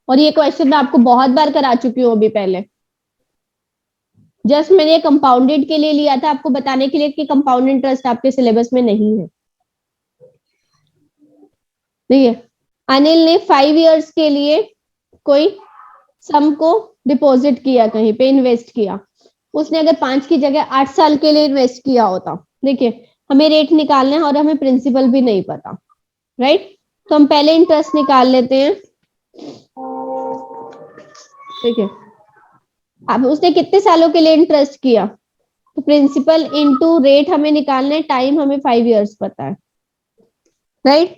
और ये क्वेश्चन मैं आपको बहुत बार करा चुकी हूँ अभी पहले। जस्ट मैंने कंपाउंडेड के लिए लिया था आपको बताने के लिए कि कंपाउंड इंटरेस्ट आपके सिलेबस में नहीं है। देखिए, अनिल ने 5 इयर्स के लिए कोई सम को डिपॉजिट किया, कहीं पे इन्वेस्ट किया। उसने अगर 5 की जगह 8 साल के लिए इन्वेस्ट किया होता, देखिए हमें रेट निकालना है और हमें प्रिंसिपल भी नहीं पता, राइट? तो हम पहले इंटरेस्ट निकाल लेते हैं। ठीक है, अब उसने कितने सालों के लिए इंटरेस्ट किया, तो प्रिंसिपल इनटू रेट हमें निकालना है, टाइम हमें 5 इयर्स पता है, राइट?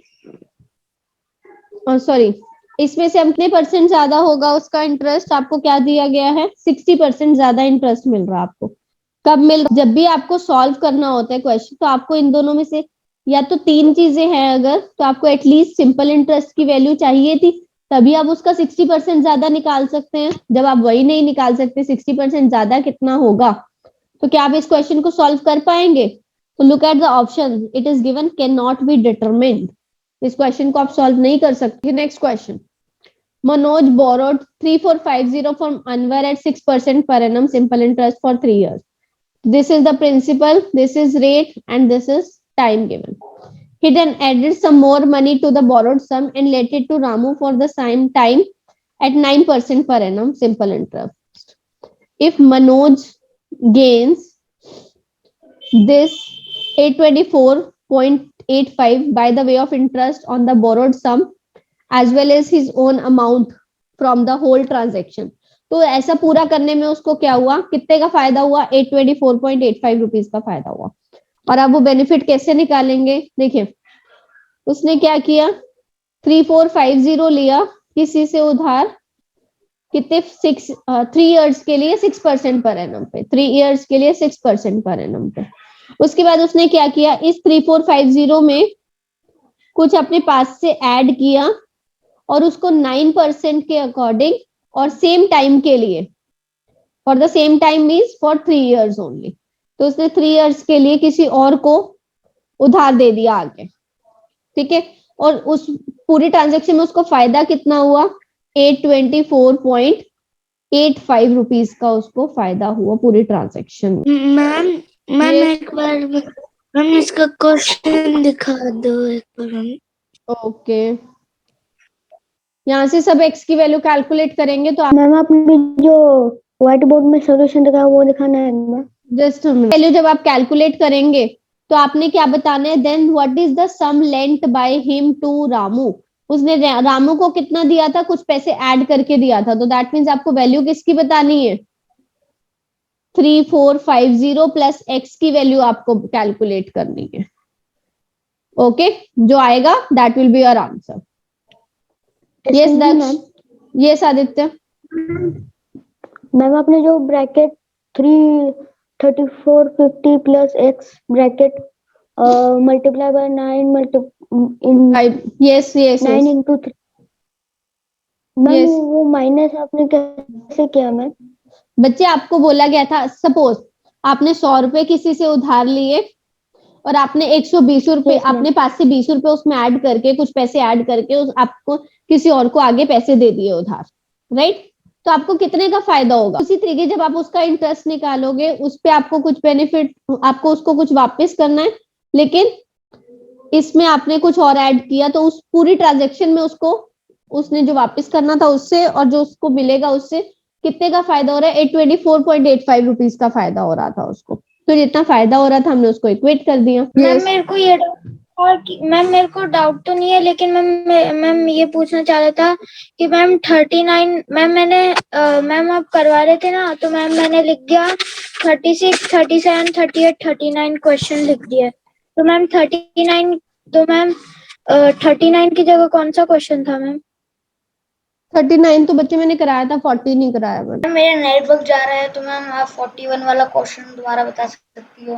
और सॉरी, इसमें से कितने परसेंट ज्यादा होगा उसका इंटरेस्ट, आपको क्या दिया गया है, 60% ज्यादा इंटरेस्ट मिल रहा है आपको। कब मिल, जब भी आपको सॉल्व करना होता है क्वेश्चन, तो आपको इन दोनों में से या तो 3 चीजें हैं अगर, तो आपको एटलीस्ट सिंपल इंटरेस्ट की वैल्यू चाहिए थी, तभी आप उसका 60% ज्यादा निकाल सकते हैं। जब आप वही नहीं निकाल सकते 60% ज्यादा कितना होगा, तो क्या आप इस क्वेश्चन को सॉल्व कर पाएंगे? तो look at the option, it is given can not be determined. इस क्वेश्चन को आप सॉल्व नहीं कर सकते। Next question, Manoj borrowed 3450 from Anwar at 6% per annum simple interest for 3 years. This is the principal, this is rate, and this is time given. He then added some more money to the borrowed sum and lent it to Ramu for the same time at 9% per annum simple interest. If Manoj gains this 824.85 by the way of interest on the borrowed sum as well as his own amount from the whole transaction, तो ऐसा पूरा करने में उसको क्या हुआ, कितने का फायदा हुआ, 824.85 रुपीज का फायदा हुआ। और अब वो बेनिफिट कैसे निकालेंगे, देखिए उसने क्या किया, 3450 लिया किसी से उधार, कितने 3 इयर्स के लिए 6% पर एनम पे, 3 इयर्स के लिए 6% पर एनम पे। उसके बाद उसने क्या किया, इस 3450 में कुछ अपने पास से ऐड किया और उसको 9% के अकॉर्डिंग और सेम टाइम के लिए, for the same time means for 3 years only, तो उसने 3 इयर्स के लिए किसी और को उधार दे दिया आगे, ठीक है। और उस पूरी ट्रांजेक्शन में उसको फायदा कितना हुआ, 824.85 रुपीज का उसको फायदा हुआ पूरी ट्रांजेक्शन में। मैम मैम एक बार मैम इसका क्वेश्चन दिखा दो एक बार। ओके, यहाँ से सब x की वैल्यू कैलकुलेट करेंगे तो मैम आपने जो व्हाइट बोर्ड में सॉल्यूशन दिखाया वो दिखाना है मैम। जस्ट वैल्यू जब आप कैलकुलेट करेंगे तो आपने क्या बताना है, then what is the sum lent by him to Ramu, उसने रामू को कितना दिया था, कुछ पैसे ऐड करके दिया था, तो दैट मीन्स आपको वैल्यू किसकी बतानी है, 3450 प्लस x की वैल्यू आपको कैलकुलेट करनी है। ओके, जो आएगा that will be your answer. Yes Daksh, yes Aditya. Ma'am आपने जो bracket 3450 plus x bracket multiply by 9 yes yes 9 into 3, ma'am yes वो माइनस आपने कैसे किया मैम? बच्चे, आपको बोला गया था, सपोज आपने 100 रुपए किसी से उधार लिए और आपने 120 रुपए Yes, ma'am. अपने पास से 20 रुपए उसमें ऐड करके, कुछ पैसे ऐड करके उस आपको किसी और को आगे पैसे दे दिए उधार, राइट? तो आपको कितने का फायदा होगा, उसी तरीके जब आप उसका इंटरेस्ट निकालोगे उस पे आपको कुछ बेनिफिट, आपको उसको कुछ वापस करना है, लेकिन इसमें आपने कुछ और ऐड किया, तो उस पूरी ट्रांजेक्शन में उसको, उसने जो वापस करना था उससे और जो उसको मिलेगा उससे कितने का फायदा हो रहा है, 824.85 रुपीज का फायदा हो रहा था उसको। तो जितना फायदा हो रहा था हमने उसको इक्वेट कर दिया। मैम मेरे को ये और मैम मेरे को डाउट तो नहीं है, लेकिन मैम ये पूछना चाह रहा था कि मैम 39, मैम मैंने मैम आप करवा रहे थे ना, तो मैम मैंने लिख दिया 36 37 38 39 क्वेश्चन लिख दिया, तो मैम 39, तो मैम 39 की जगह कौन सा क्वेश्चन था मैम? 39 तो बच्चे मैंने कराया था, 40 नहीं कराया मैंने। मेरा नेटवर्क जा रहा है, तो मैम आप 41 वाला क्वेश्चन दोबारा बता सकती हो?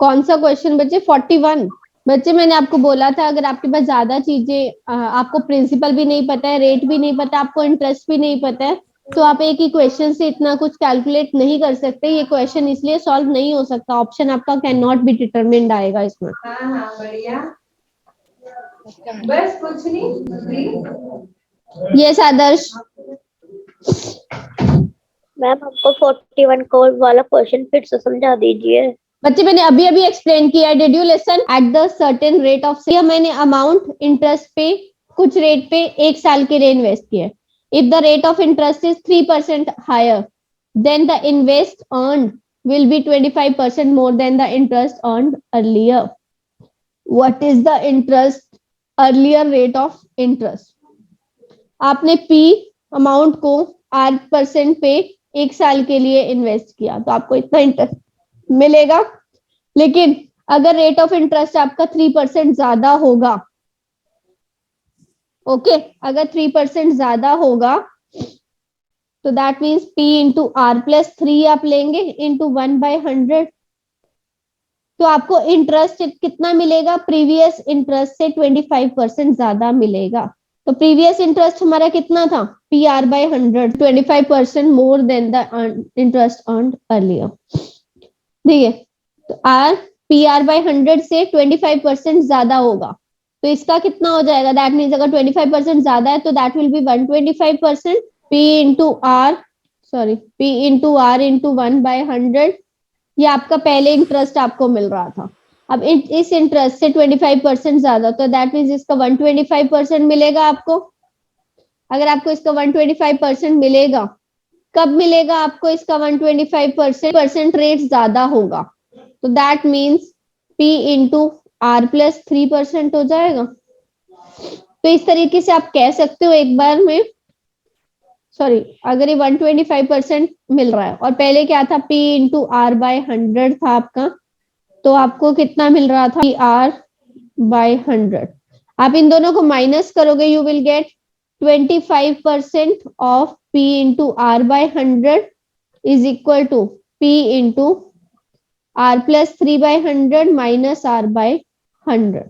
कौन सा क्वेश्चन बच्चे, 41? बच्चे मैंने आपको बोला था अगर आपके पास ज्यादा चीजें, आपको प्रिंसिपल भी नहीं पता है, रेट भी नहीं पता, आपको इंटरेस्ट भी नहीं पता है, तो आप एक ही क्वेश्चन से इतना कुछ कैलकुलेट नहीं कर सकते। ये क्वेश्चन इसलिए सॉल्व नहीं हो सकता, ऑप्शन आपका कैन नॉट बी डिटरमिन्ड आएगा इसमें। हाँ हाँ बढ़िया, बस कुछ नहीं। यस आदर्श। मैम हमको 41 करोड़ वाला क्वेश्चन फिर से समझा दीजिए। बच्चे मैंने अभी अभी एक्सप्लेन किया, did you listen? At the certain rate of, मैंने अमाउंट इंटरेस्ट पे कुछ रेट पे 1 साल के लिए इन्वेस्ट किया। If the rate of interest is 3% higher, then the invest earn will be 25% more than the interest earned earlier. What is the interest earlier rate of interest? आपने P amount को 8% पे 1 साल के लिए इन्वेस्ट किया तो आपको इतना इंटरेस्ट मिलेगा। लेकिन अगर रेट ऑफ इंटरेस्ट आपका 3% ज्यादा होगा, ओके, अगर 3% ज्यादा होगा तो that means P into R plus 3 आप लेंगे इंटू 1/100, तो आपको इंटरेस्ट कितना मिलेगा? प्रीवियस इंटरेस्ट से 25% ज्यादा मिलेगा। तो प्रीवियस इंटरेस्ट हमारा कितना था? P R by 100, 25% more than the interest earned earlier. ठीक है, तो आर पी आर बाय 100 से 25% ज्यादा होगा तो इसका कितना हो जाएगा? दैट मीन्स अगर 25% ज्यादा है तो that will be 125%। P into R, sorry, P into R into 1/100, ये आपका पहले इंटरेस्ट आपको मिल रहा था। अब इस इंटरेस्ट से 25% ज्यादा, तो दैट मीन्स इसका 125% मिलेगा आपको। अगर आपको इसका 125% मिलेगा, कब मिलेगा आपको इसका 125%? रेट ज्यादा होगा तो that means P into R plus 3% हो जाएगा। तो इस तरीके से आप कह सकते हो एक बार में, सॉरी, अगर ये 125% मिल रहा है और पहले क्या था? P इंटू आर बाय 100 था आपका, तो आपको कितना मिल रहा था? R by 100। आप इन दोनों को माइनस करोगे, you will get 25% of P into R by 100 is equal to P into R plus 3/100 minus R by 100।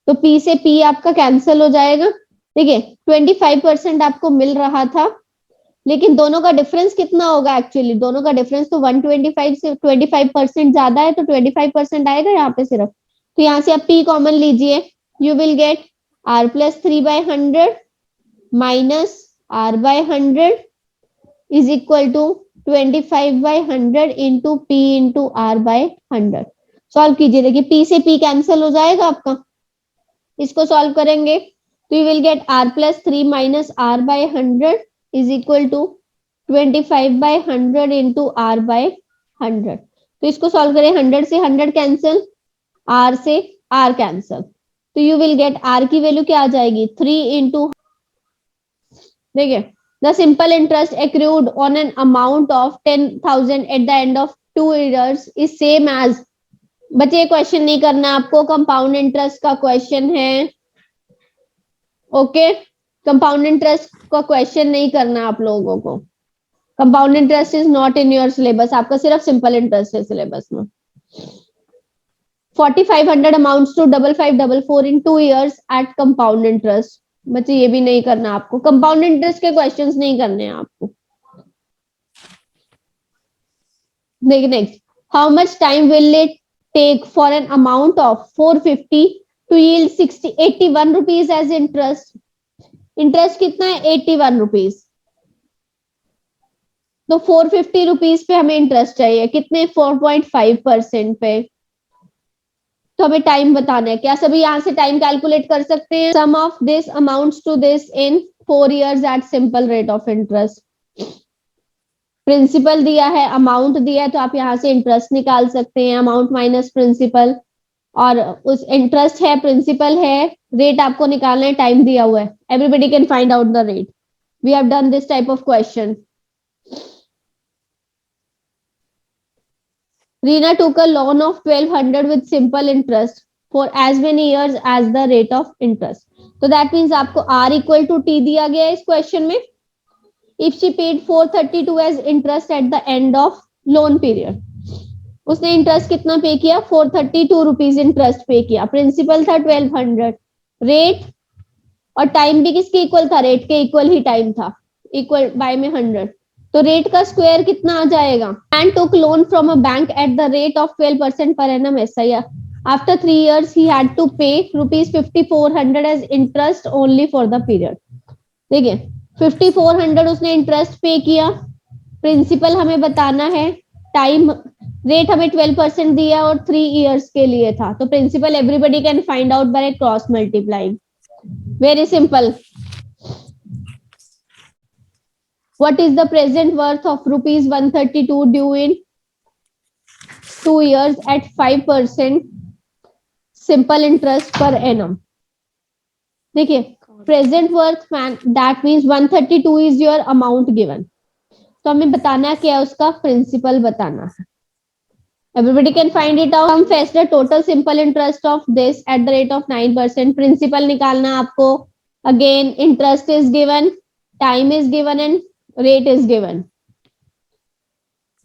तो P से P आपका कैंसिल हो जाएगा। ठीक है, 25% आपको मिल रहा था, लेकिन दोनों का डिफरेंस कितना होगा? एक्चुअली दोनों का डिफरेंस तो 125 से 25% ज्यादा है, तो 25% आएगा यहाँ पे सिर्फ। तो यहाँ से आप P कॉमन लीजिए, you will get R plus 3/100 minus R by 100 is equal to 25/100 into P into R by 100। Solve कीजिए, देखिए P से P कैंसिल हो जाएगा आपका। इसको सॉल्व करेंगे तो you will get R plus 3 minus R by 100 is equal to 25/100 into R by 100। तो इसको सॉल्व करें, 100 से 100 कैंसिल, R से R कैंसिल, तो यू विल गेट R की वैल्यू क्या आ जाएगी? 3 इंटू, देखिए, the simple interest accrued on an amount of 10,000 at the end of 2 years is same as, बच्चे क्वेश्चन नहीं करना आपको, कंपाउंड इंटरेस्ट का क्वेश्चन है। ओके, कंपाउंड इंटरेस्ट का क्वेश्चन नहीं करना आप लोगों को। Compound interest is not in your syllabus, आपका सिर्फ सिंपल इंटरेस्ट है सिलेबस में। 4500 amounts to 5544 in 2 years at compound interest. बच्चे ये भी नहीं करना आपको, कंपाउंड इंटरेस्ट के क्वेश्चंस नहीं करने हैं आपको। देखिए next, how much time will it take for an amount of 450 to yield 81 rupees as interest? Interest कितना है? 81 रुपीज। तो 450 रुपीज पे हमें इंटरेस्ट चाहिए, कितने? 4.5% पे। तो हमें टाइम बताना है। क्या सभी यहाँ से टाइम कैलकुलेट कर सकते हैं? Sum of this amounts to this in 4 years at simple rate of interest. Principal दिया है, अमाउंट दिया है, तो आप यहाँ से इंटरेस्ट निकाल सकते हैं, अमाउंट माइनस प्रिंसिपल, और उस इंटरेस्ट है, प्रिंसिपल है, रेट आपको निकालना है, टाइम दिया हुआ है। Everybody can find out the rate. We have done this type of question. Reena took a loan of 1200 with simple interest for as many years as the rate of interest. तो that means आपको R equal to T दिया गया है इस question में। If she paid 432 as interest at the end of loan period, उसने interest कितना पे किया? 432 रुपीज इंटरेस्ट पे किया। प्रिंसिपल था 1200, रेट और टाइम भी किसके इक्वल था? रेट के इक्वल ही टाइम था, इक्वल बाय में 100, तो रेट का स्क्वायर कितना आ जाएगा? And took loan from a bank at the rate of 12% per annum. ऐसा ही After 3 years, he had to pay rupees 5400 as interest only for the period. देखिए 5400 उसने interest पे किया, प्रिंसिपल हमें बताना है, टाइम रेट हमें 12% दिया और 3 इयर्स के लिए था, तो principal everybody can find out by cross multiplying. Very simple. What is the present worth of rupees 132 due in 2 years at 5% simple interest per annum? देखिए present worth that means 132 is your amount given, तो हमें बताना क्या है, उसका principal बताना है. Everybody can find it out. हम fetch the total simple interest of this at the rate of 9%. Principal निकालना आपको. Again interest is given, time is given and rate is given.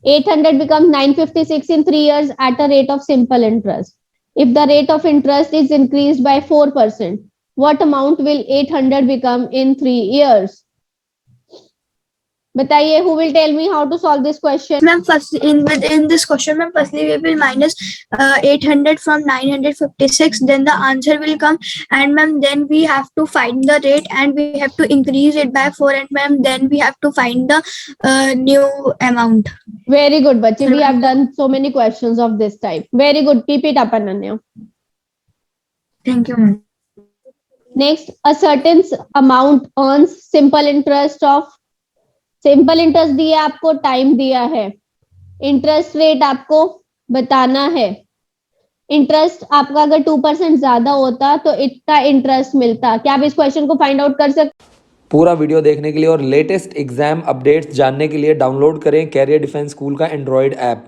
800 becomes 956 in 3 years at a rate of simple interest. If the rate of interest is increased by 4%, what amount will 800 become in 3 years? बताइए, who will tell me how to solve this question? Ma'am, first in this question, ma'am, firstly we will minus 800 from 956. Then the answer will come, and ma'am, then we have to find the rate, and we have to increase it by 4, and ma'am, then we have to find the new amount. Very good, बच्चे. We have done so many questions of this type. Very good. Keep it up, Ananya. Thank you, ma'am. Next, a certain amount earns simple interest of. Simple interest दिया आपको, time दिया है, interest rate आपको बताना है. Interest आपका अगर 2% ज्यादा होता तो इतना इंटरेस्ट मिलता. क्या आप इस क्वेश्चन को फाइंड आउट कर सकते? पूरा वीडियो देखने के लिए और लेटेस्ट एग्जाम अपडेट्स जानने के लिए डाउनलोड करें कैरियर डिफेंस स्कूल का एंड्रॉयड ऐप.